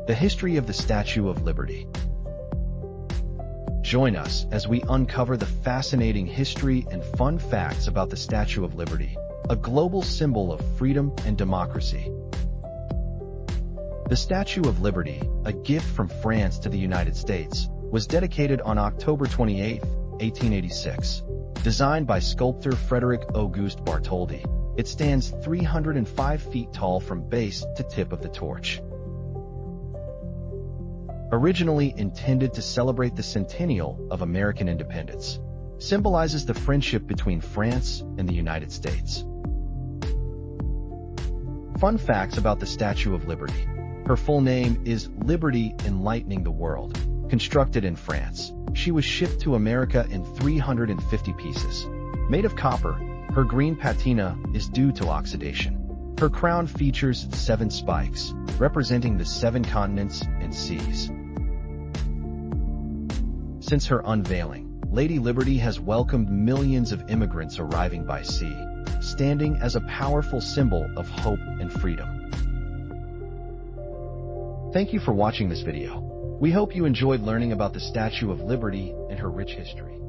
the history of the Statue of Liberty. Join us as we uncover the fascinating history and fun facts about the Statue of Liberty, a global symbol of freedom and democracy. The Statue of Liberty, a gift from France to the United States, was dedicated on October 28, 1886. Designed by sculptor Frederick Auguste Bartholdi, it stands 305 feet tall from base to tip of the torch. Originally intended to celebrate the centennial of American independence, symbolizes the friendship between France and the United States. Fun facts about the Statue of Liberty. Her full name is Liberty Enlightening the World. Constructed in France, she was shipped to America in 350 pieces. Made of copper, her green patina is due to oxidation. Her crown features 7 spikes, representing the 7 continents and seas. Since her unveiling, Lady Liberty has welcomed millions of immigrants arriving by sea, standing as a powerful symbol of hope and freedom. Thank you for watching this video. We hope you enjoyed learning about the Statue of Liberty and her rich history.